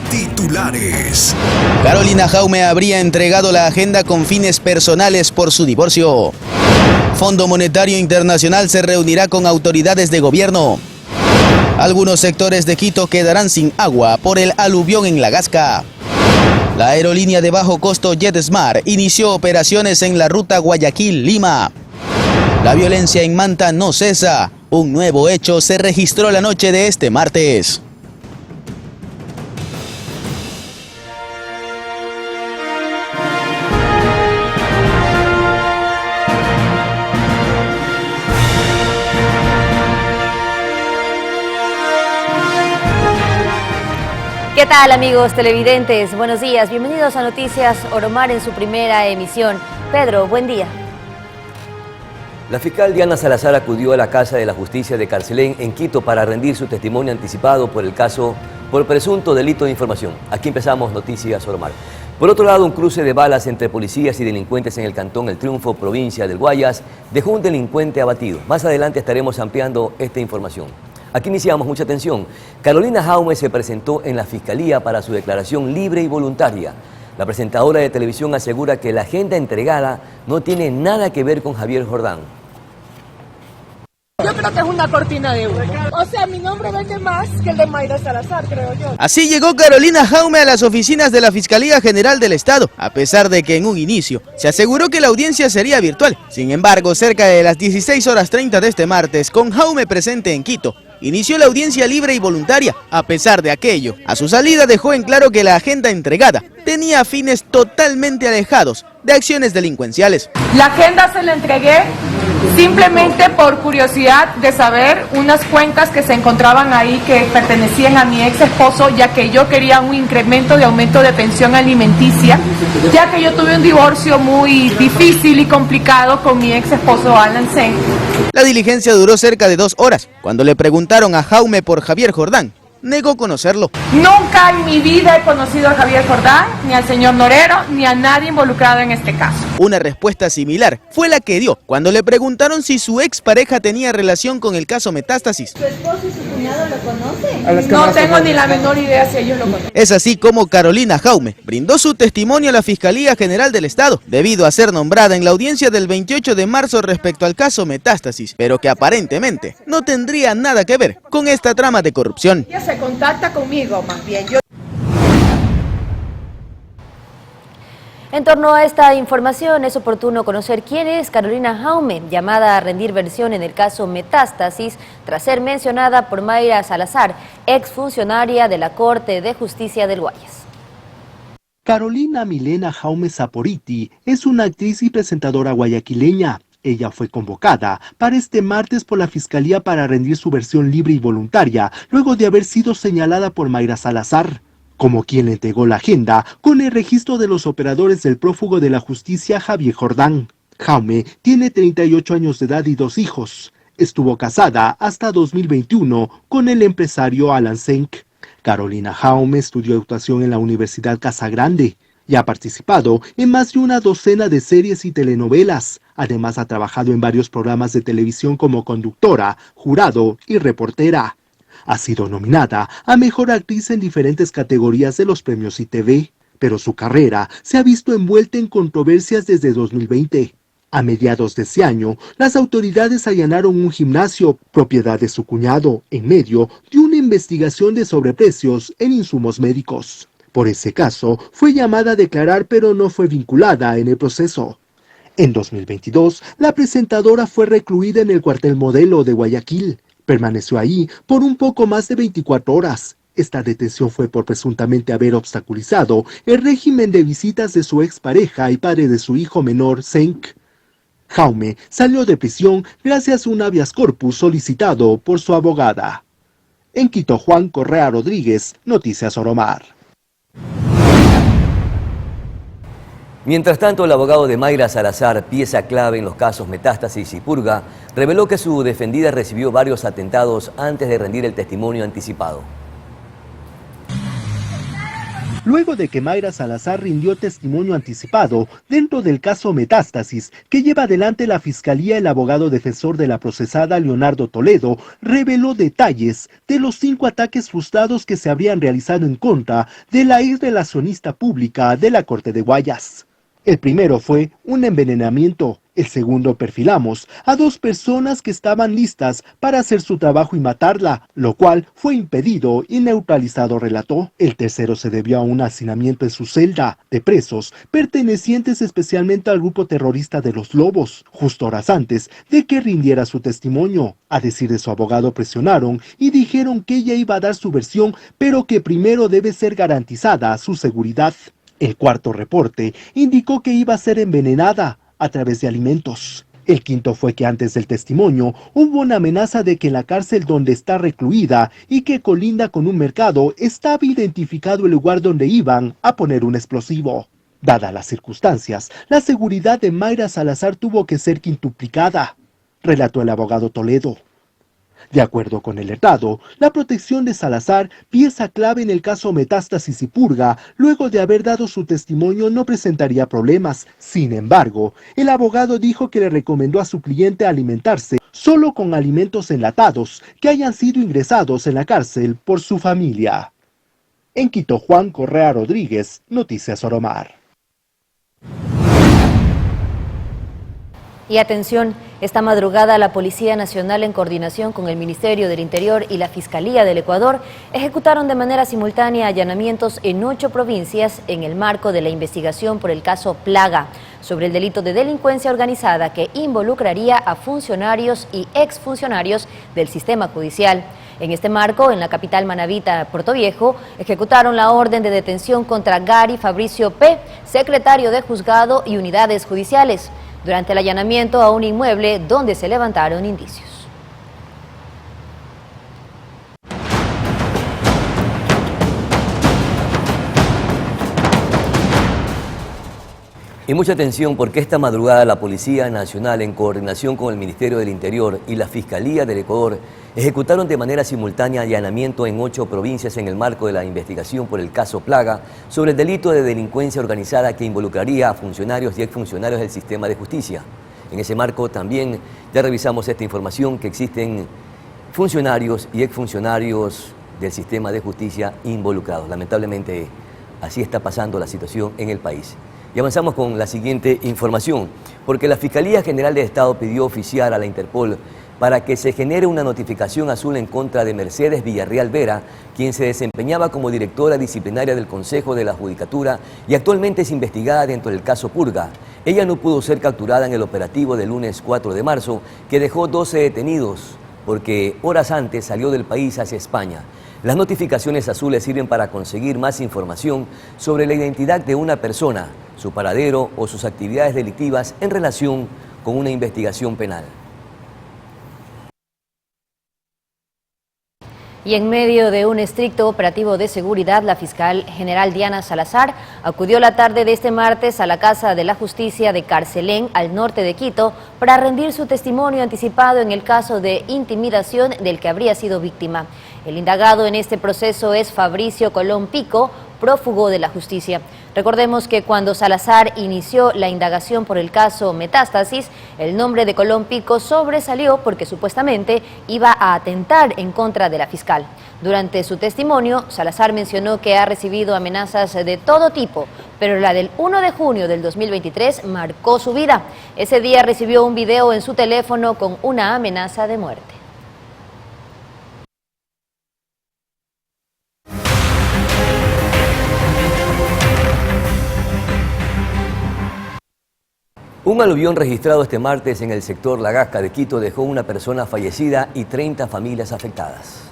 Titulares. Carolina Jaume habría entregado la agenda con fines personales por su divorcio. Fondo Monetario Internacional se reunirá con autoridades de gobierno. Algunos sectores de Quito quedarán sin agua por el aluvión en La Gasca. La aerolínea de bajo costo JetSmart inició operaciones en la ruta Guayaquil-Lima. La violencia en Manta no cesa. Un nuevo hecho se registró la noche de este martes. ¿Qué tal, amigos televidentes? Buenos días, bienvenidos a Noticias Oromar en su primera emisión. Pedro, buen día. La fiscal Diana Salazar acudió a la Casa de la Justicia de Carcelén en Quito para rendir su testimonio anticipado por el caso por presunto delito de información. Aquí empezamos Noticias Oromar. Por otro lado, un cruce de balas entre policías y delincuentes en el cantón El Triunfo, provincia del Guayas, dejó un delincuente abatido. Más adelante estaremos ampliando esta información. Aquí iniciamos, mucha atención. Carolina Jaume se presentó en la Fiscalía para su declaración libre y voluntaria. La presentadora de televisión asegura que la agenda entregada no tiene nada que ver con Javier Jordán. Yo creo que es una cortina de humo. O sea, mi nombre vende más que el de Mayra Salazar, creo yo. Así llegó Carolina Jaume a las oficinas de la Fiscalía General del Estado, a pesar de que en un inicio se aseguró que la audiencia sería virtual. Sin embargo, cerca de las 16:30 de este martes, con Jaume presente en Quito, inició la audiencia libre y voluntaria. A pesar de aquello, a su salida dejó en claro que la agenda entregada tenía fines totalmente alejados de acciones delincuenciales. La agenda se la entregué simplemente por curiosidad de saber unas cuentas que se encontraban ahí que pertenecían a mi ex esposo, ya que yo quería un incremento de aumento de pensión alimenticia, ya que yo tuve un divorcio muy difícil y complicado con mi ex esposo Alan Sen. La diligencia duró cerca de 2 horas. Cuando le preguntaron a Jaume por Javier Jordán, negó conocerlo. Nunca en mi vida he conocido a Javier Jordán, ni al señor Norero, ni a nadie involucrado en este caso. Una respuesta similar fue la que dio cuando le preguntaron si su expareja tenía relación con el caso Metástasis. ¿Su esposo y su cuñado lo conocen? No tengo ni la menor idea si ellos lo conocen. Es así como Carolina Jaume brindó su testimonio a la Fiscalía General del Estado, debido a ser nombrada en la audiencia del 28 de marzo respecto al caso Metástasis, pero que aparentemente no tendría nada que ver con esta trama de corrupción. Ella se contacta conmigo, más bien. En torno a esta información, es oportuno conocer quién es Carolina Jaume, llamada a rendir versión en el caso Metástasis, tras ser mencionada por Mayra Salazar, exfuncionaria de la Corte de Justicia del Guayas. Carolina Milena Jaume Saporiti es una actriz y presentadora guayaquileña. Ella fue convocada para este martes por la Fiscalía para rendir su versión libre y voluntaria, luego de haber sido señalada por Mayra Salazar como quien le entregó la agenda con el registro de los operadores del prófugo de la justicia Javier Jordán. Jaume tiene 38 años de edad y 2 hijos. Estuvo casada hasta 2021 con el empresario Alan Senk. Carolina Jaume estudió actuación en la Universidad Casagrande y ha participado en más de una docena de series y telenovelas. Además, ha trabajado en varios programas de televisión como conductora, jurado y reportera. Ha sido nominada a Mejor Actriz en diferentes categorías de los premios ITV, pero su carrera se ha visto envuelta en controversias desde 2020. A mediados de ese año, las autoridades allanaron un gimnasio, propiedad de su cuñado, en medio de una investigación de sobreprecios en insumos médicos. Por ese caso, fue llamada a declarar, pero no fue vinculada en el proceso. En 2022, la presentadora fue recluida en el cuartel Modelo de Guayaquil. Permaneció ahí por un poco más de 24 horas. Esta detención fue por presuntamente haber obstaculizado el régimen de visitas de su expareja y padre de su hijo menor, Senk. Jaume salió de prisión gracias a un habeas corpus solicitado por su abogada. En Quito, Juan Correa Rodríguez, Noticias Oromar. Mientras tanto, el abogado de Mayra Salazar, pieza clave en los casos Metástasis y Purga, reveló que su defendida recibió varios atentados antes de rendir el testimonio anticipado. luego de que Mayra Salazar rindió testimonio anticipado dentro del caso Metástasis, que lleva adelante la Fiscalía. El abogado defensor de la procesada, Leonardo Toledo, reveló detalles de los 5 ataques frustrados que se habrían realizado en contra de la ex relacionista pública de la Corte de Guayas. El primero fue un envenenamiento. El segundo, perfilamos a 2 personas que estaban listas para hacer su trabajo y matarla, lo cual fue impedido y neutralizado, relató. El tercero se debió a un hacinamiento en su celda de presos pertenecientes especialmente al grupo terrorista de los Lobos, justo horas antes de que rindiera su testimonio. A decir de su abogado, presionaron y dijeron que ella iba a dar su versión, pero que primero debe ser garantizada su seguridad. El cuarto reporte indicó que iba a ser envenenada a través de alimentos. El quinto fue que antes del testimonio hubo una amenaza de que la cárcel donde está recluida y que colinda con un mercado estaba identificado el lugar donde iban a poner un explosivo. Dadas las circunstancias, la seguridad de Mayra Salazar tuvo que ser quintuplicada, relató el abogado Toledo. De acuerdo con el letrado, la protección de Salazar, pieza clave en el caso Metástasis y Purga, luego de haber dado su testimonio no presentaría problemas. Sin embargo, el abogado dijo que le recomendó a su cliente alimentarse solo con alimentos enlatados que hayan sido ingresados en la cárcel por su familia. En Quito, Juan Correa Rodríguez, Noticias Oromar. Y atención, esta madrugada la Policía Nacional, en coordinación con el Ministerio del Interior y la Fiscalía del Ecuador, ejecutaron de manera simultánea allanamientos en 8 provincias en el marco de la investigación por el caso Plaga, sobre el delito de delincuencia organizada que involucraría a funcionarios y exfuncionarios del sistema judicial. En este marco, en la capital manabita, Puerto Viejo, ejecutaron la orden de detención contra Gary Fabricio P., secretario de juzgado y unidades judiciales, durante el allanamiento a un inmueble donde se levantaron indicios. Y mucha atención, porque esta madrugada la Policía Nacional, en coordinación con el Ministerio del Interior y la Fiscalía del Ecuador, ejecutaron de manera simultánea allanamiento en 8 provincias en el marco de la investigación por el caso Plaga sobre el delito de delincuencia organizada que involucraría a funcionarios y exfuncionarios del sistema de justicia. En ese marco también ya revisamos esta información, que existen funcionarios y exfuncionarios del sistema de justicia involucrados. Lamentablemente así está pasando la situación en el país. Y avanzamos con la siguiente información, porque la Fiscalía General del Estado pidió oficiar a la Interpol para que se genere una notificación azul en contra de Mercedes Villarreal Vera, quien se desempeñaba como directora disciplinaria del Consejo de la Judicatura y actualmente es investigada dentro del caso Purga. Ella no pudo ser capturada en el operativo del lunes 4 de marzo, que dejó 12 detenidos, porque horas antes salió del país hacia España. Las notificaciones azules sirven para conseguir más información sobre la identidad de una persona, su paradero o sus actividades delictivas en relación con una investigación penal. Y en medio de un estricto operativo de seguridad, la fiscal general Diana Salazar acudió la tarde de este martes a la Casa de la Justicia de Carcelén, al norte de Quito, para rendir su testimonio anticipado en el caso de intimidación del que habría sido víctima. El indagado en este proceso es Fabricio Colón Pico, prófugo de la justicia. Recordemos que cuando Salazar inició la indagación por el caso Metástasis, el nombre de Colón Pico sobresalió porque supuestamente iba a atentar en contra de la fiscal. Durante su testimonio, Salazar mencionó que ha recibido amenazas de todo tipo, pero la del 1 de junio del 2023 marcó su vida. Ese día recibió un video en su teléfono con una amenaza de muerte. Un aluvión registrado este martes en el sector La Gasca de Quito dejó una persona fallecida y 30 familias afectadas.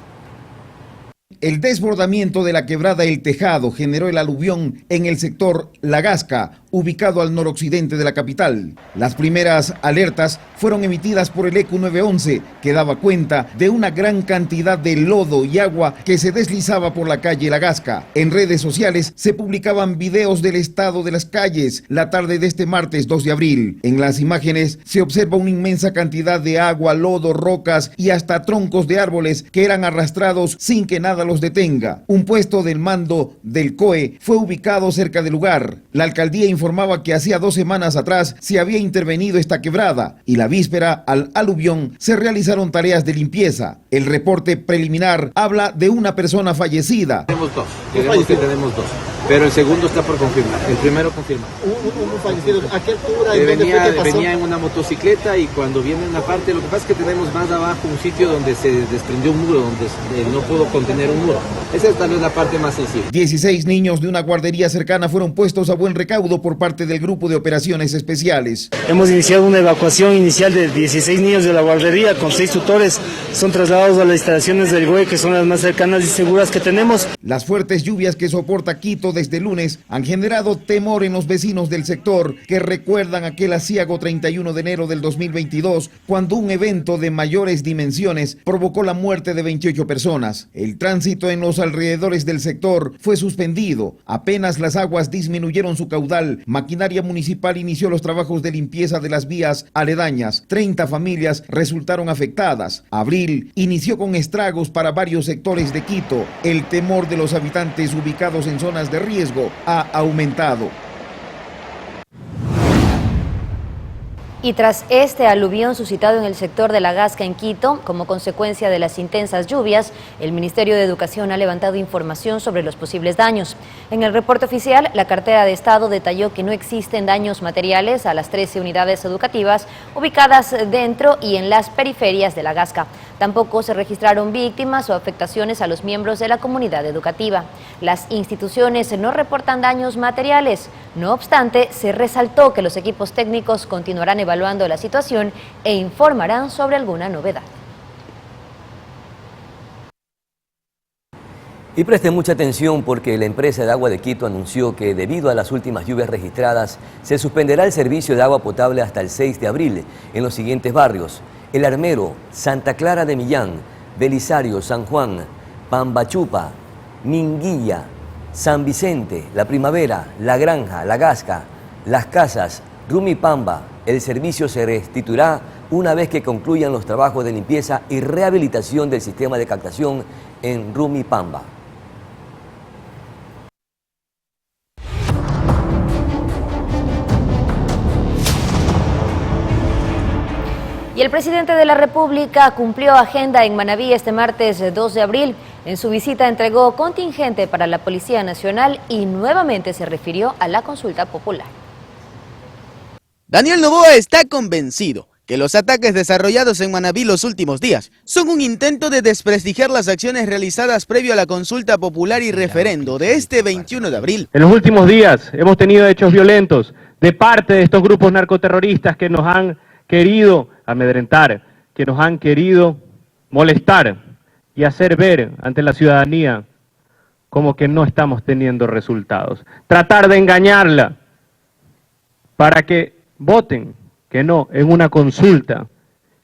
El desbordamiento de la quebrada El Tejado generó el aluvión en el sector La Gasca, ubicado al noroccidente de la capital. Las primeras alertas fueron emitidas por el ECU 911, que daba cuenta de una gran cantidad de lodo y agua que se deslizaba por la calle La Gasca. En redes sociales se publicaban videos del estado de las calles la tarde de este martes 2 de abril. En las imágenes se observa una inmensa cantidad de agua, lodo, rocas y hasta troncos de árboles que eran arrastrados sin que nada los detenga. Un puesto del mando del COE fue ubicado cerca del lugar. La alcaldía informaba que hacía 2 semanas atrás se había intervenido esta quebrada y la víspera al aluvión se realizaron tareas de limpieza. El reporte preliminar habla de una persona fallecida. Tenemos dos, pero el segundo está por confirmar, el primero confirma. ¿Un fallecido? ¿A qué altura? Venía en una motocicleta y cuando viene en una parte, lo que pasa es que tenemos más abajo un sitio donde se desprendió un muro, donde no pudo contener un muro. Esa es tal vez la parte más sensible. 16 niños de una guardería cercana fueron puestos a buen recaudo por parte del Grupo de Operaciones Especiales. Hemos iniciado una evacuación inicial de 16 niños de la guardería con 6 tutores. Son trasladados a las instalaciones del GOE, que son las más cercanas y seguras que tenemos. Las fuertes lluvias que soporta Quito desde lunes han generado temor en los vecinos del sector, que recuerdan aquel aciago 31 de enero del 2022, cuando un evento de mayores dimensiones provocó la muerte de 28 personas. El tránsito en los alrededores del sector fue suspendido. Apenas las aguas disminuyeron su caudal, maquinaria municipal inició los trabajos de limpieza de las vías aledañas. 30 familias resultaron afectadas. Abril inició con estragos para varios sectores de Quito. El temor de los habitantes ubicados en zonas de riesgo ha aumentado. Y tras este aluvión suscitado en el sector de La Gasca en Quito, como consecuencia de las intensas lluvias, el Ministerio de Educación ha levantado información sobre los posibles daños. En el reporte oficial, la cartera de Estado detalló que no existen daños materiales a las 13 unidades educativas ubicadas dentro y en las periferias de La Gasca. Tampoco se registraron víctimas o afectaciones a los miembros de la comunidad educativa. Las instituciones no reportan daños materiales. No obstante, se resaltó que los equipos técnicos continuarán evaluando la situación e informarán sobre alguna novedad. Y presten mucha atención porque la empresa de agua de Quito anunció que debido a las últimas lluvias registradas se suspenderá el servicio de agua potable hasta el 6 de abril en los siguientes barrios: El Armero, Santa Clara de Millán, Belisario, San Juan, Pambachupa, Minguilla, San Vicente, La Primavera, La Granja, La Gasca, Las Casas, Rumipamba. El servicio se restituirá una vez que concluyan los trabajos de limpieza y rehabilitación del sistema de captación en Rumipamba. Y el presidente de la República cumplió agenda en Manabí este martes 2 de abril. En su visita entregó contingente para la Policía Nacional y nuevamente se refirió a la consulta popular. Daniel Noboa está convencido que los ataques desarrollados en Manabí los últimos días son un intento de desprestigiar las acciones realizadas previo a la consulta popular y referendo de este 21 de abril. En los últimos días hemos tenido hechos violentos de parte de estos grupos narcoterroristas que nos han querido amedrentar, que nos han querido molestar y hacer ver ante la ciudadanía como que no estamos teniendo resultados. Tratar de engañarla para que voten que no en una consulta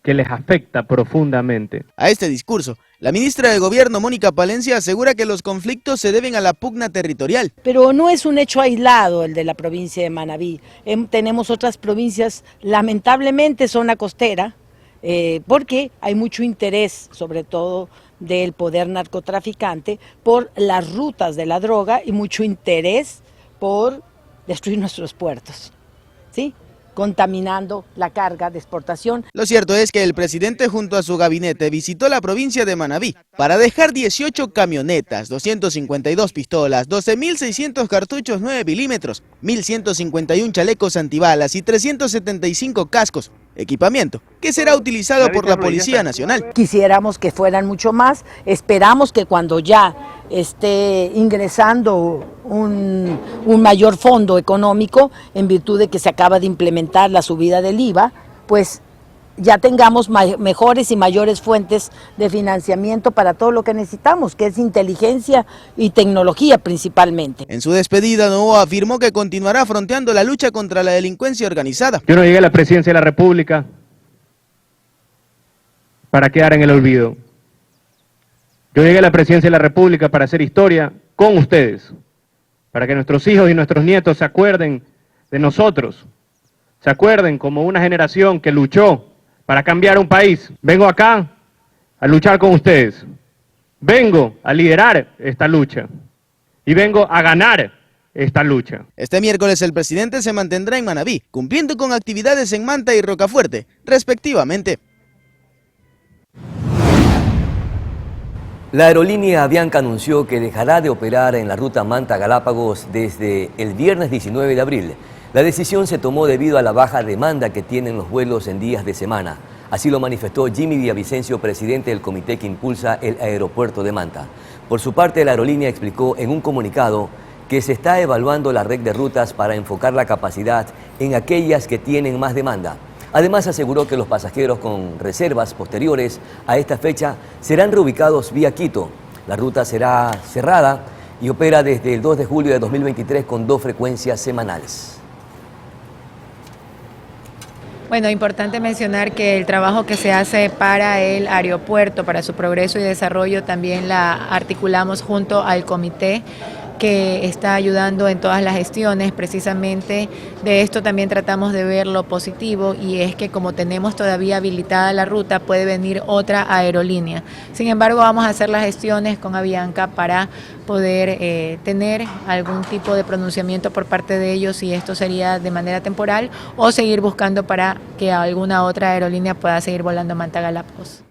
que les afecta profundamente. A este discurso, la ministra de Gobierno, Mónica Palencia, asegura que los conflictos se deben a la pugna territorial. Pero no es un hecho aislado el de la provincia de Manabí. Tenemos otras provincias, lamentablemente zona costera, porque hay mucho interés, sobre todo del poder narcotraficante, por las rutas de la droga y mucho interés por destruir nuestros puertos, ¿sí?, contaminando la carga de exportación. Lo cierto es que el presidente junto a su gabinete visitó la provincia de Manabí para dejar 18 camionetas, 252 pistolas, 12.600 cartuchos 9 milímetros, 1.151 chalecos antibalas y 375 cascos, equipamiento que será utilizado por la Policía Nacional. Quisiéramos que fueran mucho más, esperamos que cuando ya esté ingresando un mayor fondo económico, en virtud de que se acaba de implementar la subida del IVA, pues ya tengamos mejores y mayores fuentes de financiamiento para todo lo que necesitamos, que es inteligencia y tecnología principalmente. En su despedida, Novoa afirmó que continuará fronteando la lucha contra la delincuencia organizada. Yo no llegué a la presidencia de la República para quedar en el olvido. Yo llegué a la presidencia de la República para hacer historia con ustedes, para que nuestros hijos y nuestros nietos se acuerden de nosotros, se acuerden como una generación que luchó para cambiar un país. Vengo acá a luchar con ustedes, vengo a liderar esta lucha y vengo a ganar esta lucha. Este miércoles el presidente se mantendrá en Manabí, cumpliendo con actividades en Manta y Rocafuerte, respectivamente. La aerolínea Avianca anunció que dejará de operar en la ruta Manta-Galápagos desde el viernes 19 de abril. La decisión se tomó debido a la baja demanda que tienen los vuelos en días de semana. Así lo manifestó Jimmy Villavicencio, presidente del comité que impulsa el aeropuerto de Manta. Por su parte, la aerolínea explicó en un comunicado que se está evaluando la red de rutas para enfocar la capacidad en aquellas que tienen más demanda. Además, aseguró que los pasajeros con reservas posteriores a esta fecha serán reubicados vía Quito. La ruta será cerrada y opera desde el 2 de julio de 2023 con 2 frecuencias semanales. Bueno, importante mencionar que el trabajo que se hace para el aeropuerto, para su progreso y desarrollo, también la articulamos junto al comité que está ayudando en todas las gestiones. Precisamente de esto también tratamos de ver lo positivo, y es que como tenemos todavía habilitada la ruta, puede venir otra aerolínea. Sin embargo, vamos a hacer las gestiones con Avianca para poder tener algún tipo de pronunciamiento por parte de ellos, si esto sería de manera temporal o seguir buscando para que alguna otra aerolínea pueda seguir volando a Manta Galápagos.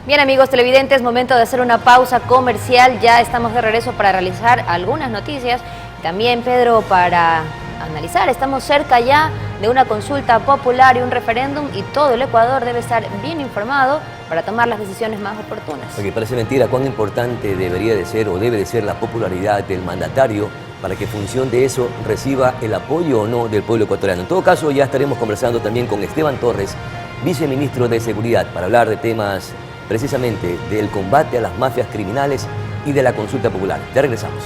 Bien, amigos televidentes, momento de hacer una pausa comercial. Ya estamos de regreso para realizar algunas noticias. También, Pedro, para analizar, estamos cerca ya de una consulta popular y un referéndum, y todo el Ecuador debe estar bien informado para tomar las decisiones más oportunas. Porque parece mentira cuán importante debería de ser o debe de ser la popularidad del mandatario para que en función de eso reciba el apoyo o no del pueblo ecuatoriano. En todo caso, ya estaremos conversando también con Esteban Torres, viceministro de Seguridad, para hablar de temas precisamente del combate a las mafias criminales y de la consulta popular. Ya regresamos.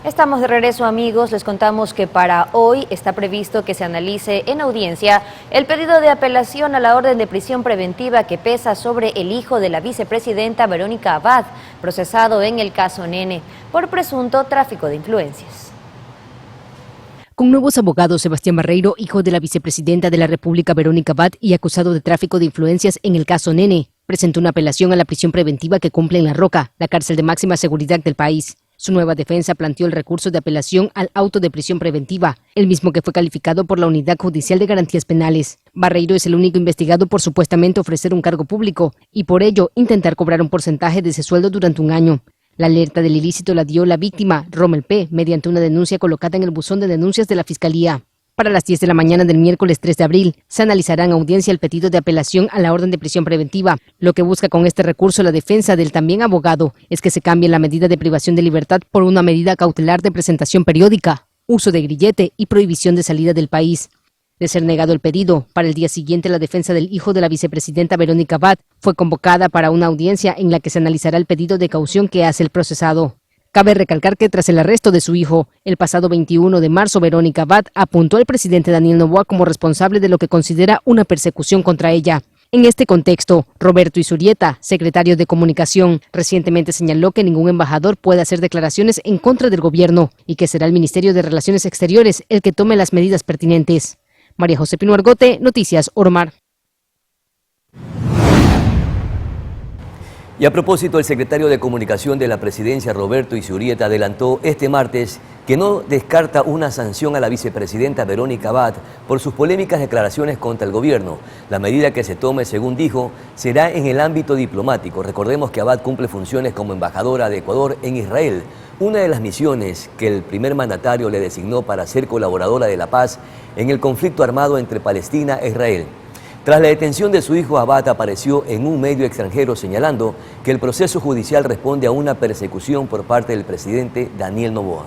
Estamos de regreso, amigos. Les contamos que para hoy está previsto que se analice en audiencia el pedido de apelación a la orden de prisión preventiva que pesa sobre el hijo de la vicepresidenta Verónica Abad, procesado en el caso Nene por presunto tráfico de influencias. Con nuevos abogados, Sebastián Barreiro, hijo de la vicepresidenta de la República Verónica Abad y acusado de tráfico de influencias en el caso Nene, presentó una apelación a la prisión preventiva que cumple en La Roca, la cárcel de máxima seguridad del país. Su nueva defensa planteó el recurso de apelación al auto de prisión preventiva, el mismo que fue calificado por la Unidad Judicial de Garantías Penales. Barreiro es el único investigado por supuestamente ofrecer un cargo público y por ello intentar cobrar un porcentaje de ese sueldo durante un año. La alerta del ilícito la dio la víctima, Rommel P., mediante una denuncia colocada en el buzón de denuncias de la Fiscalía. Para las 10 de la mañana del miércoles 3 de abril, se analizará en audiencia el pedido de apelación a la orden de prisión preventiva. Lo que busca con este recurso la defensa del también abogado es que se cambie la medida de privación de libertad por una medida cautelar de presentación periódica, uso de grillete y prohibición de salida del país. De ser negado el pedido, para el día siguiente la defensa del hijo de la vicepresidenta Verónica Abad fue convocada para una audiencia en la que se analizará el pedido de caución que hace el procesado. Cabe recalcar que tras el arresto de su hijo, el pasado 21 de marzo, Verónica Abad apuntó al presidente Daniel Noboa como responsable de lo que considera una persecución contra ella. En este contexto, Roberto Isurieta, secretario de Comunicación, recientemente señaló que ningún embajador puede hacer declaraciones en contra del gobierno y que será el Ministerio de Relaciones Exteriores el que tome las medidas pertinentes. María José Pino Argote, Noticias Ormar. Y a propósito, el secretario de Comunicación de la Presidencia, Roberto Izurrieta, adelantó este martes que no descarta una sanción a la vicepresidenta Verónica Abad por sus polémicas declaraciones contra el gobierno. La medida que se tome, según dijo, será en el ámbito diplomático. Recordemos que Abad cumple funciones como embajadora de Ecuador en Israel, una de las misiones que el primer mandatario le designó para ser colaboradora de la paz en el conflicto armado entre Palestina e Israel. Tras la detención de su hijo, Abad apareció en un medio extranjero señalando que el proceso judicial responde a una persecución por parte del presidente Daniel Noboa.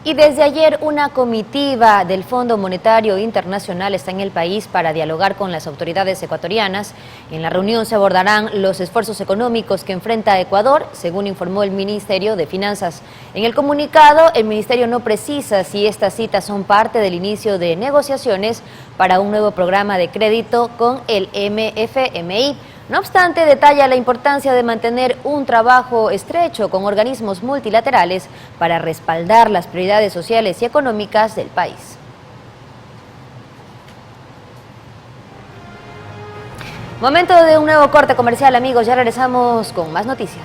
Y desde ayer una comitiva del Fondo Monetario Internacional está en el país para dialogar con las autoridades ecuatorianas. En la reunión se abordarán los esfuerzos económicos que enfrenta Ecuador, según informó el Ministerio de Finanzas. En el comunicado, el Ministerio no precisa si estas citas son parte del inicio de negociaciones para un nuevo programa de crédito con el FMI. No obstante, detalla la importancia de mantener un trabajo estrecho con organismos multilaterales para respaldar las prioridades sociales y económicas del país. Momento de un nuevo corte comercial, amigos. Ya regresamos con más noticias.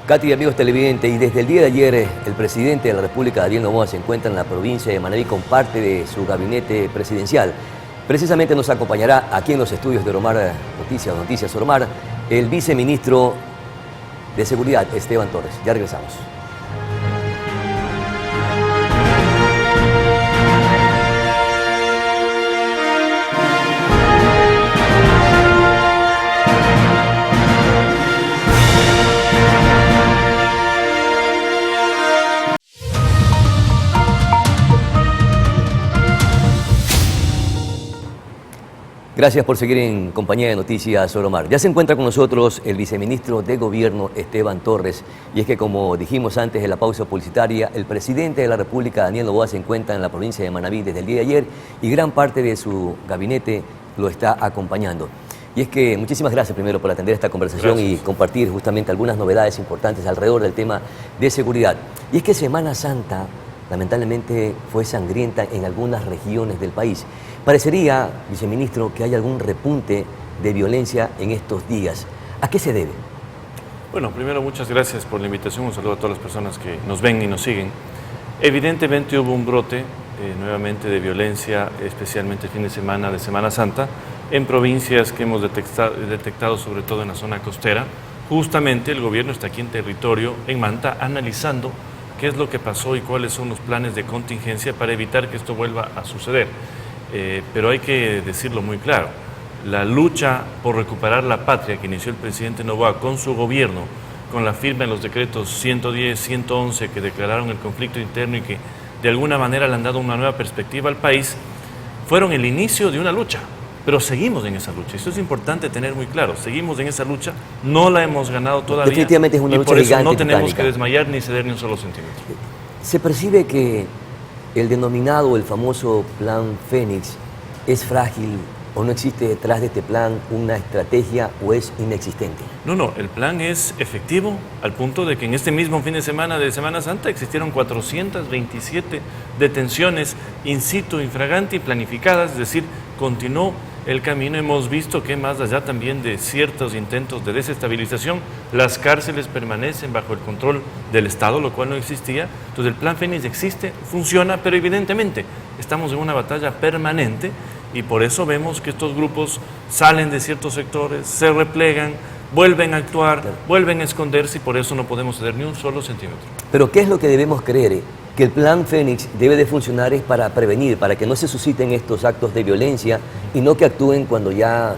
Katy, amigos televidentes, y desde el día de ayer el presidente de la República, Daniel Noboa, se encuentra en la provincia de Manabí con parte de su gabinete presidencial. Precisamente nos acompañará aquí en los estudios de Oromar Noticias Oromar, el viceministro de Seguridad, Esteban Torres. Ya regresamos. Gracias por seguir en compañía de Noticias Oromar. Ya se encuentra con nosotros el viceministro de Gobierno, Esteban Torres. Y es que, como dijimos antes de la pausa publicitaria, el presidente de la República, Daniel Noboa, se encuentra en la provincia de Manabí desde el día de ayer y gran parte de su gabinete lo está acompañando. Y es que muchísimas gracias primero por atender esta conversación y compartir justamente algunas novedades importantes alrededor del tema de seguridad. Y es que Semana Santa lamentablemente fue sangrienta en algunas regiones del país. Parecería, viceministro, que hay algún repunte de violencia en estos días. ¿A qué se debe? Bueno, primero muchas gracias por la invitación. Un saludo a todas las personas que nos ven y nos siguen. Evidentemente hubo un brote nuevamente de violencia, especialmente el fin de Semana Santa, en provincias que hemos detectado sobre todo en la zona costera. Justamente el gobierno está aquí en territorio, en Manta, analizando qué es lo que pasó y cuáles son los planes de contingencia para evitar que esto vuelva a suceder. Pero hay que decirlo muy claro, la lucha por recuperar la patria que inició el presidente Noboa con su gobierno, con la firma en los decretos 110, 111 que declararon el conflicto interno y que de alguna manera le han dado una nueva perspectiva al país, fueron el inicio de una lucha, pero seguimos en esa lucha. Esto es importante tener muy claro, seguimos en esa lucha, no la hemos ganado todavía. Definitivamente es una lucha gigante, y por eso no titánica. tenemos que desmayar ni ceder ni un solo centímetro. Se percibe que el denominado, el famoso Plan Fénix, ¿es frágil o no existe detrás de este plan una estrategia o es inexistente? No, el plan es efectivo al punto de que en este mismo fin de Semana Santa existieron 427 detenciones in situ, infraganti, planificadas, es decir, continuó el camino. Hemos visto que más allá también de ciertos intentos de desestabilización, las cárceles permanecen bajo el control del Estado, lo cual no existía. Entonces el Plan Fénix existe, funciona, pero evidentemente estamos en una batalla permanente y por eso vemos que estos grupos salen de ciertos sectores, se replegan, vuelven a actuar, vuelven a esconderse y por eso no podemos ceder ni un solo centímetro. Pero ¿qué es lo que debemos creer? Que el Plan Fénix debe de funcionar es para prevenir, para que no se susciten estos actos de violencia y no que actúen cuando ya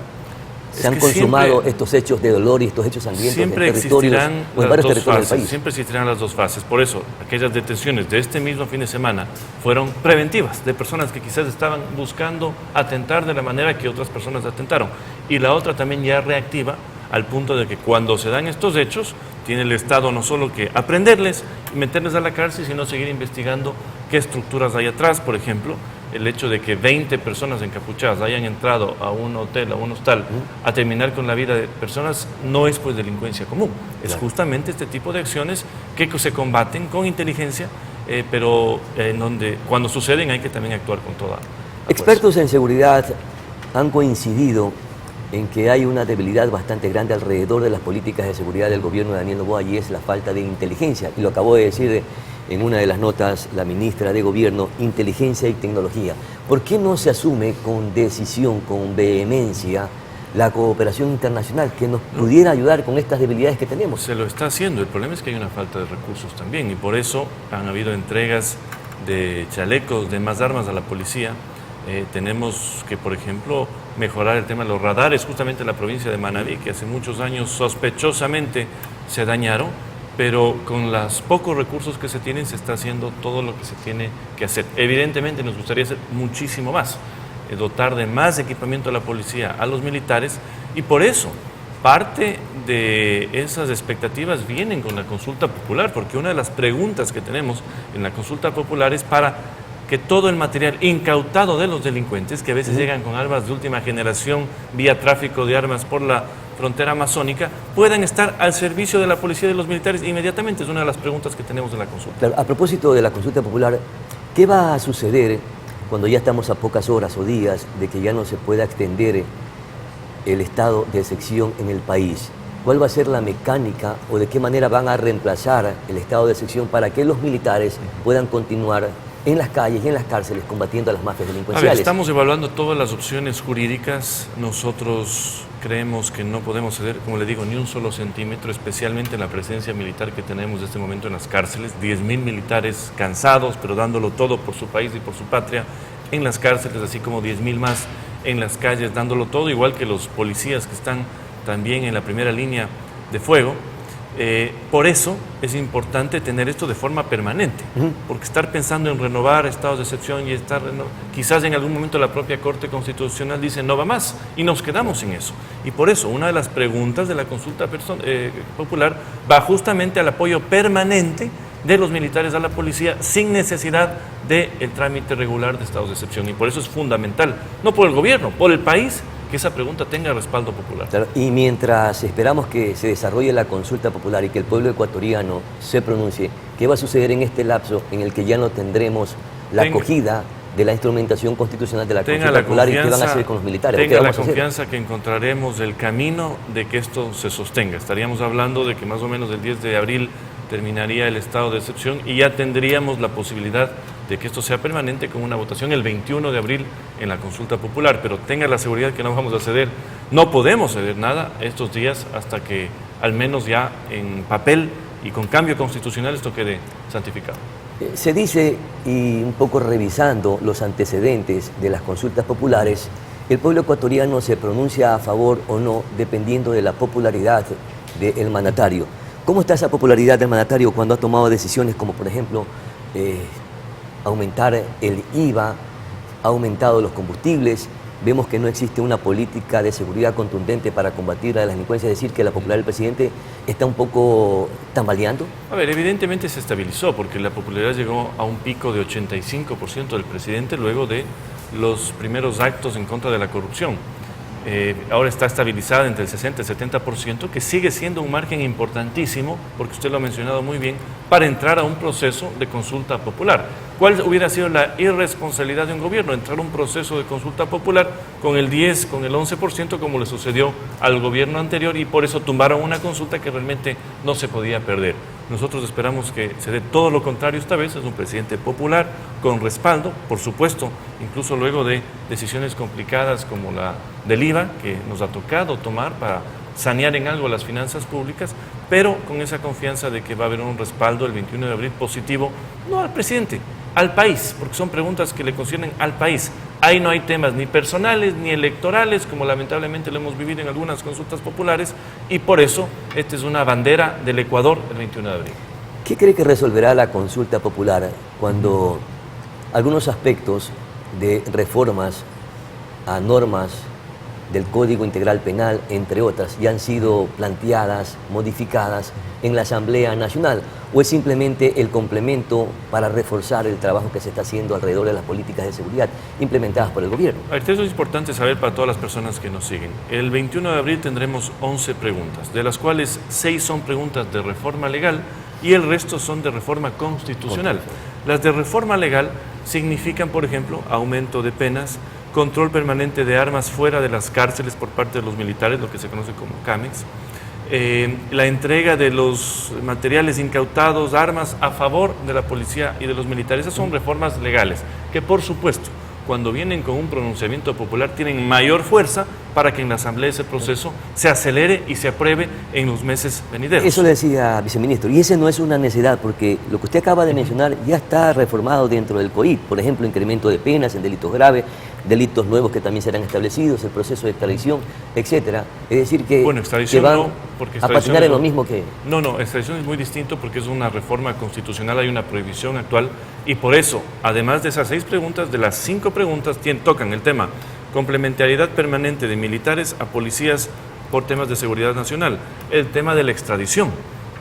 se han consumado estos hechos de dolor y estos hechos sangrientos en territorios o en varios territorios del país. Siempre existirán las dos fases. Por eso, aquellas detenciones de este mismo fin de semana fueron preventivas, de personas que quizás estaban buscando atentar de la manera que otras personas atentaron. Y la otra también ya reactiva, al punto de que cuando se dan estos hechos, tiene el Estado no solo que aprenderles y meterles a la cárcel, sino seguir investigando qué estructuras hay atrás. Por ejemplo, el hecho de que 20 personas encapuchadas hayan entrado a un hotel, a un hostal, a terminar con la vida de personas, no es pues delincuencia común. Es justamente este tipo de acciones que se combaten con inteligencia, pero en donde cuando suceden hay que también actuar con toda Expertos en seguridad han coincidido en que hay una debilidad bastante grande alrededor de las políticas de seguridad del gobierno de Daniel Noboa, y es la falta de inteligencia. Y lo acabó de decir en una de las notas la ministra de Gobierno, inteligencia y tecnología. ¿Por qué no se asume con decisión, con vehemencia, la cooperación internacional que nos pudiera ayudar con estas debilidades que tenemos? Se lo está haciendo. El problema es que hay una falta de recursos también, y por eso han habido entregas de chalecos, de más armas a la policía. Tenemos que, por ejemplo, mejorar el tema de los radares, justamente en la provincia de Manabí, que hace muchos años sospechosamente se dañaron, pero con los pocos recursos que se tienen se está haciendo todo lo que se tiene que hacer. Evidentemente nos gustaría hacer muchísimo más, dotar de más equipamiento a la policía, a los militares, y por eso parte de esas expectativas vienen con la consulta popular, porque una de las preguntas que tenemos en la consulta popular es para que todo el material incautado de los delincuentes, que a veces llegan con armas de última generación vía tráfico de armas por la frontera amazónica, puedan estar al servicio de la policía y de los militares inmediatamente. Es una de las preguntas que tenemos en la consulta. Claro, a propósito de la consulta popular, ¿qué va a suceder cuando ya estamos a pocas horas o días de que ya no se pueda extender el estado de excepción en el país? ¿Cuál va a ser la mecánica o de qué manera van a reemplazar el estado de excepción para que los militares puedan continuar en las calles y en las cárceles combatiendo a las mafias delincuenciales? Estamos evaluando todas las opciones jurídicas. Nosotros creemos que no podemos ceder, como le digo, ni un solo centímetro, especialmente en la presencia militar que tenemos en este momento en las cárceles. 10.000 militares cansados, pero dándolo todo por su país y por su patria en las cárceles, así como 10.000 más en las calles dándolo todo, igual que los policías que están también en la primera línea de fuego. Por eso es importante tener esto de forma permanente, porque estar pensando en renovar estados de excepción y quizás en algún momento la propia Corte Constitucional dice no va más y nos quedamos sin eso. Y por eso una de las preguntas de la consulta popular va justamente al apoyo permanente de los militares a la policía sin necesidad del trámite regular de estados de excepción. Y por eso es fundamental, no por el gobierno, por el país, que esa pregunta tenga respaldo popular. Claro, y mientras esperamos que se desarrolle la consulta popular y que el pueblo ecuatoriano se pronuncie, ¿qué va a suceder en este lapso en el que ya no tendremos la acogida de la instrumentación constitucional de la consulta popular? ¿Y qué van a hacer con los militares? Tenga la confianza que encontraremos el camino de que esto se sostenga. Estaríamos hablando de que más o menos el 10 de abril terminaría el estado de excepción y ya tendríamos la posibilidad de que esto sea permanente con una votación el 21 de abril en la consulta popular, pero tenga la seguridad que no vamos a ceder, no podemos ceder nada estos días hasta que al menos ya en papel y con cambio constitucional esto quede santificado. Se dice, y un poco revisando los antecedentes de las consultas populares, el pueblo ecuatoriano se pronuncia a favor o no dependiendo de la popularidad del mandatario. ¿Cómo está esa popularidad del mandatario cuando ha tomado decisiones como, por ejemplo, aumentar el IVA, ha aumentado los combustibles? Vemos que no existe una política de seguridad contundente para combatir a la delincuencia, es decir, que la popularidad del presidente está un poco tambaleando. A ver, evidentemente se estabilizó porque la popularidad llegó a un pico de 85% del presidente luego de los primeros actos en contra de la corrupción. Ahora está estabilizada entre el 60 y el 70%, que sigue siendo un margen importantísimo, porque usted lo ha mencionado muy bien, para entrar a un proceso de consulta popular. ¿Cuál hubiera sido la irresponsabilidad de un gobierno? Entrar a un proceso de consulta popular con el 10, con el 11%, como le sucedió al gobierno anterior, y por eso tumbaron una consulta que realmente no se podía perder. Nosotros esperamos que se dé todo lo contrario esta vez. Es un presidente popular, con respaldo, por supuesto, incluso luego de decisiones complicadas como la del IVA, que nos ha tocado tomar para sanear en algo las finanzas públicas, pero con esa confianza de que va a haber un respaldo el 21 de abril positivo, no al presidente, al país, porque son preguntas que le conciernen al país. Ahí no hay temas ni personales ni electorales, como lamentablemente lo hemos vivido en algunas consultas populares, y por eso esta es una bandera del Ecuador el 21 de abril. ¿Qué cree que resolverá la consulta popular cuando algunos aspectos de reformas a normas del Código Integral Penal, entre otras, ya han sido planteadas, modificadas en la Asamblea Nacional? ¿O es simplemente el complemento para reforzar el trabajo que se está haciendo alrededor de las políticas de seguridad implementadas por el gobierno? Esto es importante saber para todas las personas que nos siguen. El 21 de abril tendremos 11 preguntas, de las cuales 6 son preguntas de reforma legal y el resto son de reforma constitucional. Las de reforma legal significan, por ejemplo, aumento de penas, control permanente de armas fuera de las cárceles por parte de los militares, lo que se conoce como CAMEX, la entrega de los materiales incautados, armas a favor de la policía y de los militares. Esas son reformas legales que, por supuesto, cuando vienen con un pronunciamiento popular tienen mayor fuerza para que en la Asamblea ese proceso se acelere y se apruebe en los meses venideros. Eso le decía, viceministro, y ese no es una necesidad, porque lo que usted acaba de mencionar ya está reformado dentro del COIP, por ejemplo, incremento de penas en delitos graves, delitos nuevos que también serán establecidos, el proceso de extradición, etcétera. Es decir, que, bueno, extradición que van no, porque a patinar en lo mismo que... No, extradición es muy distinto porque es una reforma constitucional, hay una prohibición actual, y por eso, además de esas 6 preguntas, de las 5 preguntas tocan el tema complementariedad permanente de militares a policías por temas de seguridad nacional, el tema de la extradición,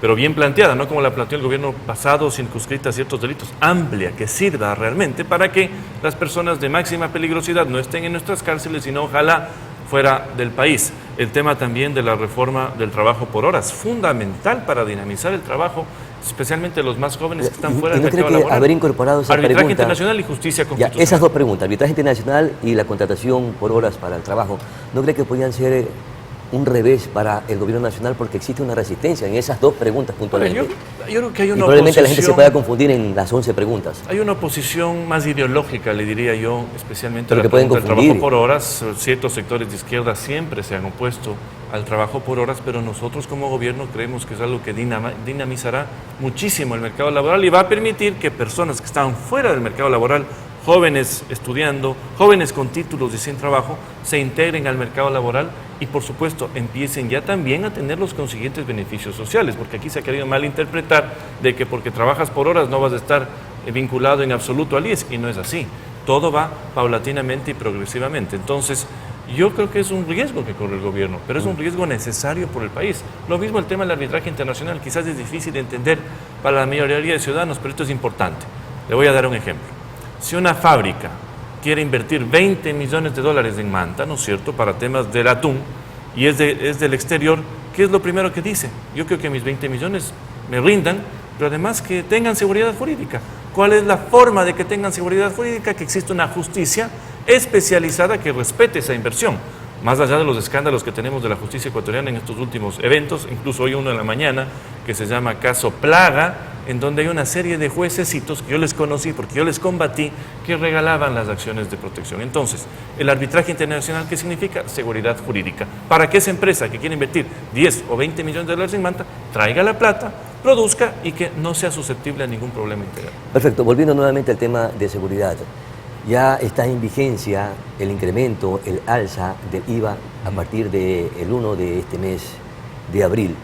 pero bien planteada, no como la planteó el gobierno pasado, circunscrita a ciertos delitos, amplia, que sirva realmente para que las personas de máxima peligrosidad no estén en nuestras cárceles, sino ojalá fuera del país. El tema también de la reforma del trabajo por horas, fundamental para dinamizar el trabajo, especialmente los más jóvenes que están fuera del mercado laboral. Haber incorporado esa arbitraje pregunta, internacional y justicia constitucional. Esas 2 preguntas, arbitraje internacional y la contratación por horas para el trabajo, ¿no cree que podían ser un revés para el gobierno nacional porque existe una resistencia en esas 2 preguntas puntualmente? Yo creo que hay una y probablemente oposición, la gente se pueda confundir en las 11 preguntas. Hay una oposición más ideológica, le diría yo, especialmente a la que pueden pregunta del confundir. trabajo por horas. Ciertos sectores de izquierda siempre se han opuesto al trabajo por horas, pero nosotros como gobierno creemos que es algo que dinamizará muchísimo el mercado laboral y va a permitir que personas que están fuera del mercado laboral, jóvenes estudiando, jóvenes con títulos y sin trabajo, se integren al mercado laboral y, por supuesto, empiecen ya también a tener los consiguientes beneficios sociales, porque aquí se ha querido malinterpretar de que porque trabajas por horas no vas a estar vinculado en absoluto al IES, y no es así. Todo va paulatinamente y progresivamente. Entonces, yo creo que es un riesgo que corre el gobierno, pero es un riesgo necesario por el país. Lo mismo el tema del arbitraje internacional, quizás es difícil de entender para la mayoría de ciudadanos, pero esto es importante. Le voy a dar un ejemplo. Si una fábrica quiere invertir $20 millones en Manta, ¿no es cierto?, para temas del atún, y es del exterior, ¿qué es lo primero que dice? Yo creo que mis 20 millones me rindan, pero además que tengan seguridad jurídica. ¿Cuál es la forma de que tengan seguridad jurídica? Que existe una justicia especializada que respete esa inversión. Más allá de los escándalos que tenemos de la justicia ecuatoriana en estos últimos eventos, incluso hoy uno en la mañana, que se llama caso Plaga, en donde hay una serie de juececitos que yo les conocí porque yo les combatí, que regalaban las acciones de protección. Entonces, el arbitraje internacional, ¿qué significa? Seguridad jurídica. Para que esa empresa que quiere invertir 10 o 20 millones de dólares en Manta, traiga la plata, produzca y que no sea susceptible a ningún problema integral. Perfecto, volviendo nuevamente al tema de seguridad. Ya está en vigencia el incremento, el alza del IVA a partir del 1 de este mes de abril.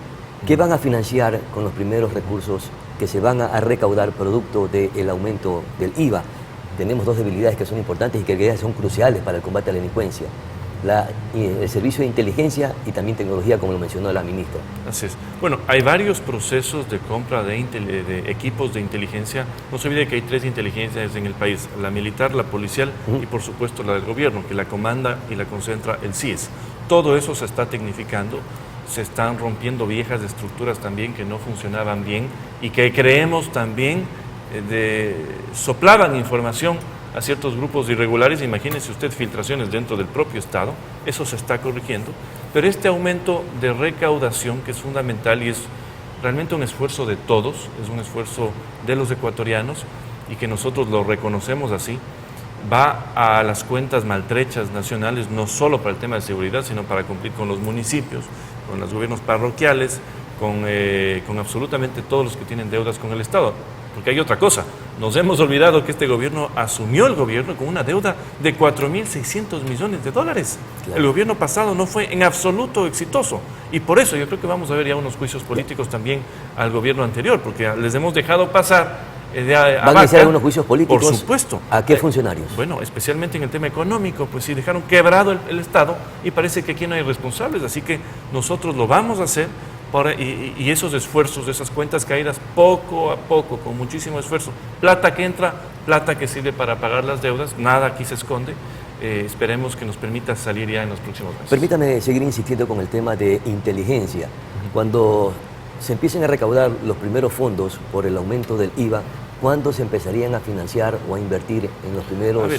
¿Qué van a financiar con los primeros recursos que se van a recaudar producto del aumento del IVA? Tenemos 2 debilidades que son importantes y que son cruciales para el combate a la delincuencia. El servicio de inteligencia y también tecnología, como lo mencionó la ministra. Así es. Bueno, hay varios procesos de compra de equipos de inteligencia. No se olvide que hay 3 inteligencias en el país: la militar, la policial y por supuesto la del gobierno, que la comanda y la concentra el CIES. Todo eso se está tecnificando, se están rompiendo viejas estructuras también que no funcionaban bien y que creemos también soplaban información a ciertos grupos irregulares. Imagínese usted filtraciones dentro del propio Estado. Eso se está corrigiendo, pero este aumento de recaudación, que es fundamental y es realmente un esfuerzo de todos, es un esfuerzo de los ecuatorianos y que nosotros lo reconocemos así, va a las cuentas maltrechas nacionales, no solo para el tema de seguridad, sino para cumplir con los municipios, con los gobiernos parroquiales, con absolutamente todos los que tienen deudas con el Estado. Porque hay otra cosa, nos hemos olvidado que este gobierno asumió el gobierno con una deuda de 4.600 millones de dólares. Claro. El gobierno pasado no fue en absoluto exitoso y por eso yo creo que vamos a ver ya unos juicios políticos también al gobierno anterior, porque les hemos dejado pasar ¿Van a hacer algunos juicios políticos? Por supuesto. ¿A qué funcionarios? Bueno, especialmente en el tema económico, pues sí, dejaron quebrado el Estado y parece que aquí no hay responsables, así que nosotros lo vamos a hacer. Y esos esfuerzos, esas cuentas caídas, poco a poco, con muchísimo esfuerzo, plata que entra, plata que sirve para pagar las deudas, nada aquí se esconde, esperemos que nos permita salir ya en los próximos meses. Permítame seguir insistiendo con el tema de inteligencia. Cuando se empiecen a recaudar los primeros fondos por el aumento del IVA, ¿cuándo se empezarían a financiar o a invertir en los primeros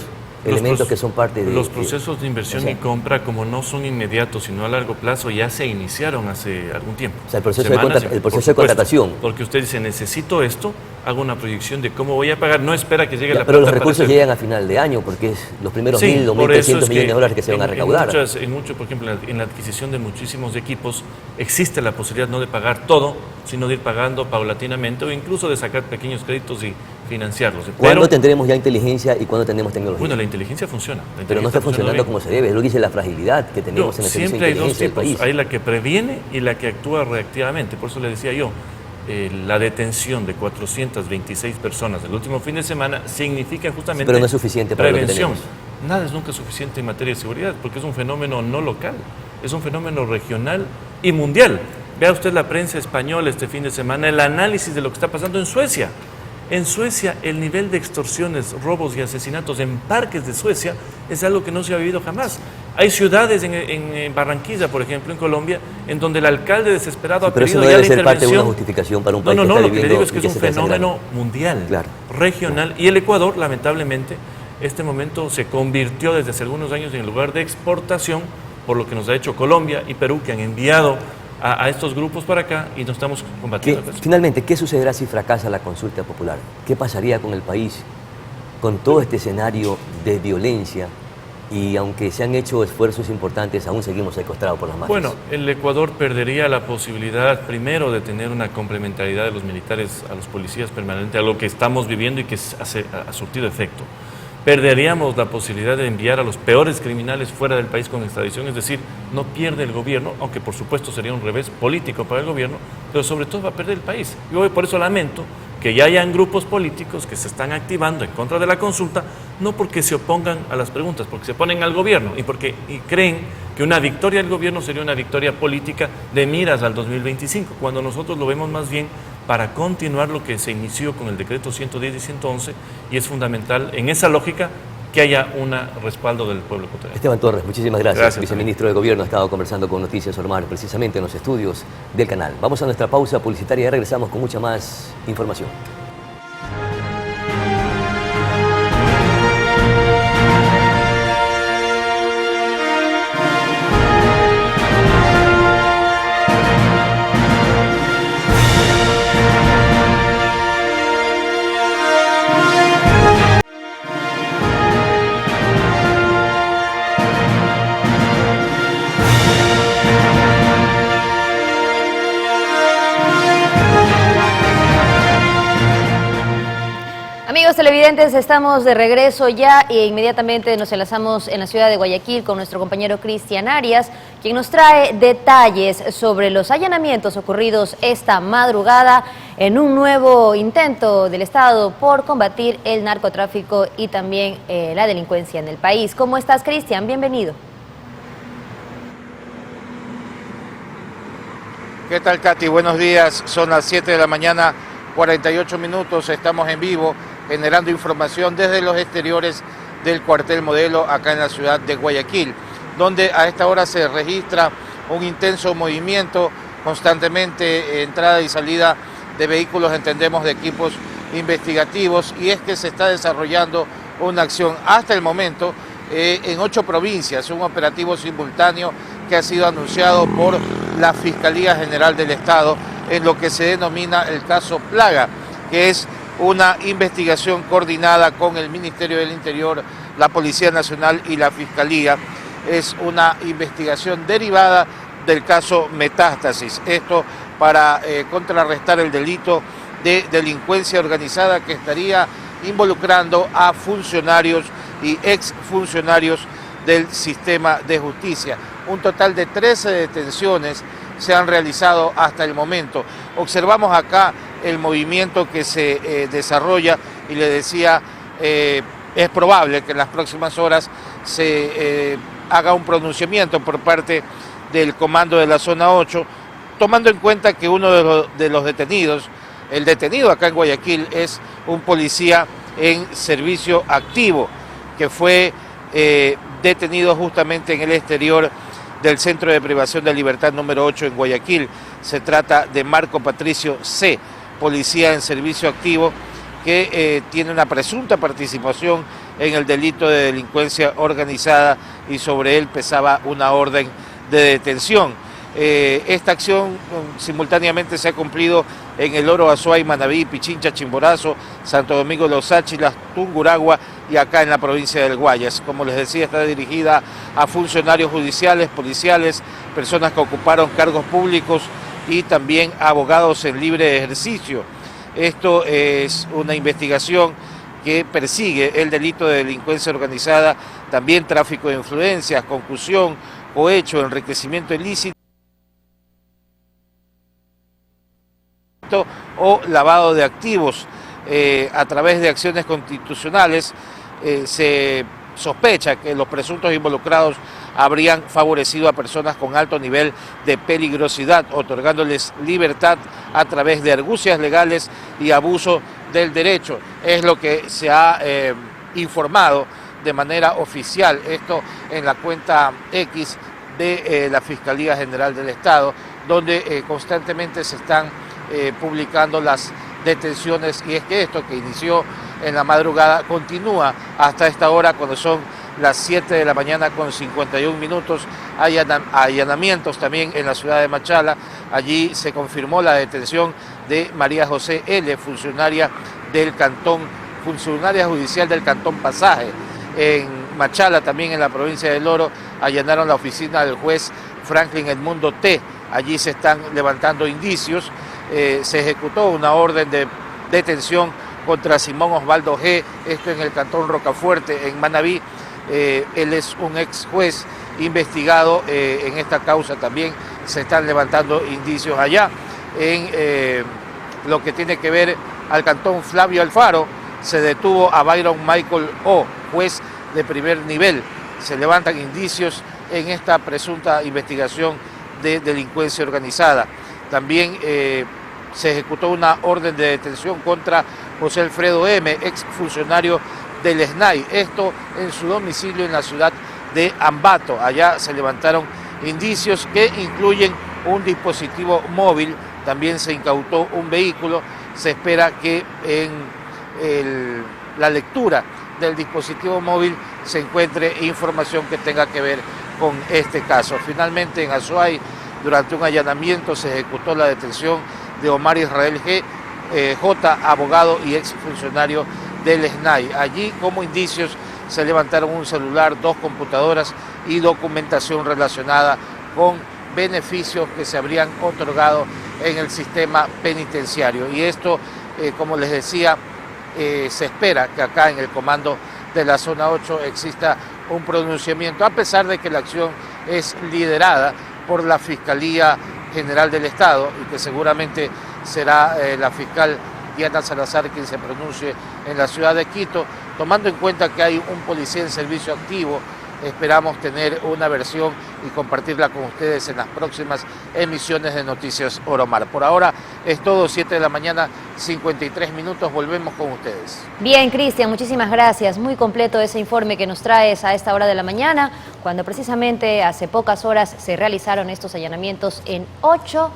elementos que son parte de... Los procesos de inversión y compra, como no son inmediatos, sino a largo plazo, ya se iniciaron hace algún tiempo. O sea, el proceso de contratación. Porque usted dice, necesito esto, hago una proyección de cómo voy a pagar, no espera que llegue la plata. Pero los recursos llegan a final de año, porque es los primeros 1.000 o 1.300 millones de dólares que se van a recaudar. Por ejemplo, en la adquisición de muchísimos equipos, existe la posibilidad no de pagar todo, sino de ir pagando paulatinamente o incluso de sacar pequeños créditos y financiarlos. ¿Cuándo tendremos ya inteligencia y cuándo tendremos tecnología? Bueno, la inteligencia funciona. Pero no está funcionando como se debe, es lo que dice la fragilidad que tenemos en el servicio de inteligencia del país. Siempre hay dos tipos, hay la que previene y la que actúa reactivamente. Por eso le decía yo, la detención de 426 personas el último fin de semana significa justamente pero no es suficiente para prevención. Lo que tenemos. Nada es nunca suficiente en materia de seguridad, porque es un fenómeno no local, es un fenómeno regional y mundial. Vea usted la prensa española este fin de semana, el análisis de lo que está pasando en Suecia. En Suecia, el nivel de extorsiones, robos y asesinatos en parques de Suecia es algo que no se ha vivido jamás. Hay ciudades en Barranquilla, por ejemplo, en Colombia, en donde el alcalde desesperado ha pedido ya la intervención. Pero eso no debe ser parte de una justificación para un país que está lo que le digo es que es un fenómeno mundial, regional. Y el Ecuador, lamentablemente, este momento se convirtió desde hace algunos años en el lugar de exportación, por lo que nos ha hecho Colombia y Perú, que han enviado a estos grupos para acá y no estamos combatiendo. Finalmente, ¿qué sucederá si fracasa la consulta popular? ¿Qué pasaría con el país con todo este escenario de violencia? Y aunque se han hecho esfuerzos importantes, aún seguimos secuestrados por las mafias. Bueno, el Ecuador perdería la posibilidad, primero, de tener una complementariedad de los militares a los policías permanente, a lo que estamos viviendo y que ha surtido efecto. Perderíamos la posibilidad de enviar a los peores criminales fuera del país con extradición, es decir, no pierde el gobierno, aunque por supuesto sería un revés político para el gobierno, pero sobre todo va a perder el país. Yo por eso lamento que ya hayan grupos políticos que se están activando en contra de la consulta, no porque se opongan a las preguntas, porque se oponen al gobierno y creen que una victoria del gobierno sería una victoria política de miras al 2025, cuando nosotros lo vemos más bien para continuar lo que se inició con el decreto 110 y 111, y es fundamental en esa lógica que haya un respaldo del pueblo ecuatoriano. Esteban Torres, muchísimas gracias. Viceministro de Gobierno, ha estado conversando con Noticias Ormar, precisamente en los estudios del canal. Vamos a nuestra pausa publicitaria y regresamos con mucha más información. Amigos televidentes, estamos de regreso ya e inmediatamente nos enlazamos en la ciudad de Guayaquil con nuestro compañero Cristian Arias, quien nos trae detalles sobre los allanamientos ocurridos esta madrugada en un nuevo intento del Estado por combatir el narcotráfico y también la delincuencia en el país. ¿Cómo estás, Cristian? Bienvenido. ¿Qué tal, Katy? Buenos días. Son las 7 de la mañana, 48 minutos. Estamos en vivo generando información desde los exteriores del cuartel Modelo acá en la ciudad de Guayaquil, donde a esta hora se registra un intenso movimiento, constantemente entrada y salida de vehículos, entendemos, de equipos investigativos, y es que se está desarrollando una acción hasta el momento en 8 provincias, un operativo simultáneo que ha sido anunciado por la Fiscalía General del Estado en lo que se denomina el caso Plaga, que es una investigación coordinada con el Ministerio del Interior, la Policía Nacional y la Fiscalía. Es una investigación derivada del caso Metástasis. Esto para contrarrestar el delito de delincuencia organizada que estaría involucrando a funcionarios y exfuncionarios del sistema de justicia. Un total de 13 detenciones se han realizado hasta el momento. Observamos acá el movimiento que se desarrolla y le decía, es probable que en las próximas horas se haga un pronunciamiento por parte del comando de la zona 8, tomando en cuenta que uno de los detenidos, el detenido acá en Guayaquil, es un policía en servicio activo que fue detenido justamente en el exterior del Centro de Privación de Libertad número 8 en Guayaquil. Se trata de Marco Patricio C., policía en servicio activo, que tiene una presunta participación en el delito de delincuencia organizada y sobre él pesaba una orden de detención. Esta acción simultáneamente se ha cumplido en el Oro Azuay, Manabí, Pichincha, Chimborazo, Santo Domingo de los Áchilas, Tungurahua y acá en la provincia del Guayas. Como les decía, está dirigida a funcionarios judiciales, policiales, personas que ocuparon cargos públicos y también abogados en libre ejercicio. Esto es una investigación que persigue el delito de delincuencia organizada, también tráfico de influencias, concusión, cohecho, enriquecimiento ilícito o lavado de activos. A través de acciones constitucionales se sospecha que los presuntos involucrados habrían favorecido a personas con alto nivel de peligrosidad, otorgándoles libertad a través de argucias legales y abuso del derecho. Es lo que se ha informado de manera oficial, esto en la cuenta X de la Fiscalía General del Estado, donde constantemente se están publicando las detenciones, y es que esto que inició en la madrugada continúa hasta esta hora, cuando son las 7 de la mañana con 51 minutos. Hay allanamientos también en la ciudad de Machala. Allí se confirmó la detención de María José L., funcionaria judicial del Cantón Pasaje. En Machala, también en la provincia del Oro, allanaron la oficina del juez Franklin Edmundo T. Allí se están levantando indicios. Se ejecutó una orden de detención contra Simón Osvaldo G., esto en el Cantón Rocafuerte, en Manabí. Él es un ex juez investigado en esta causa. También se están levantando indicios allá. En lo que tiene que ver al Cantón Flavio Alfaro, se detuvo a Byron Michael O., juez de primer nivel. Se levantan indicios en esta presunta investigación de delincuencia organizada. También se ejecutó una orden de detención contra José Alfredo M., ex funcionario del SNAI, esto en su domicilio en la ciudad de Ambato. Allá se levantaron indicios que incluyen un dispositivo móvil, también se incautó un vehículo. Se espera que en la lectura del dispositivo móvil se encuentre información que tenga que ver con este caso. Finalmente, en Azuay, durante un allanamiento se ejecutó la detención de Omar Israel G., J., abogado y ex funcionario del SNAI. Allí, como indicios, se levantaron un celular, 2 computadoras y documentación relacionada con beneficios que se habrían otorgado en el sistema penitenciario. Y esto, como les decía, se espera que acá en el comando de la Zona 8 exista un pronunciamiento, a pesar de que la acción es liderada por la Fiscalía General del Estado y que seguramente será la fiscal Diana Salazar quien se pronuncie en la ciudad de Quito. Tomando en cuenta que hay un policía en servicio activo, esperamos tener una versión y compartirla con ustedes en las próximas emisiones de Noticias Oromar. Por ahora es todo, 7 de la mañana, 53 minutos, volvemos con ustedes. Bien, Cristian, muchísimas gracias. Muy completo ese informe que nos traes a esta hora de la mañana, cuando precisamente hace pocas horas se realizaron estos allanamientos en 8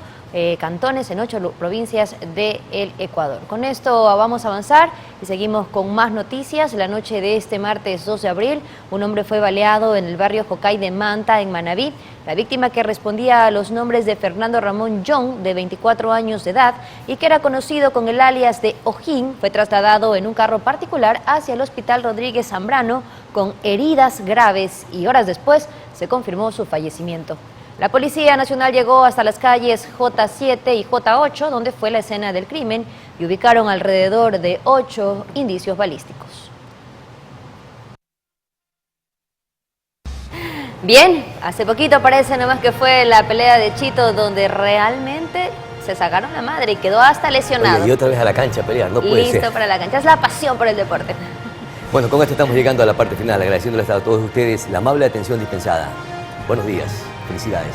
cantones, en 8 provincias del Ecuador. Con esto vamos a avanzar y seguimos con más noticias. La noche de este martes 2 de abril, un hombre fue baleado en el barrio Jocay de Manta, en Manabí. La víctima, que respondía a los nombres de Fernando Ramón Young, de 24 años de edad, y que era conocido con el alias de Ojín, fue trasladado en un carro particular hacia el Hospital Rodríguez Zambrano con heridas graves, y horas después se confirmó su fallecimiento. La Policía Nacional llegó hasta las calles J7 y J8, donde fue la escena del crimen, y ubicaron alrededor de 8 indicios balísticos. Bien, hace poquito parece nomás que fue la pelea de Chito, donde realmente se sacaron la madre y quedó hasta lesionado. Oye, y otra vez a la cancha a pelear, no puede ser. Listo para la cancha, es la pasión por el deporte. Bueno, con esto estamos llegando a la parte final, agradeciéndoles a todos ustedes la amable atención dispensada. Buenos días. Felicidades.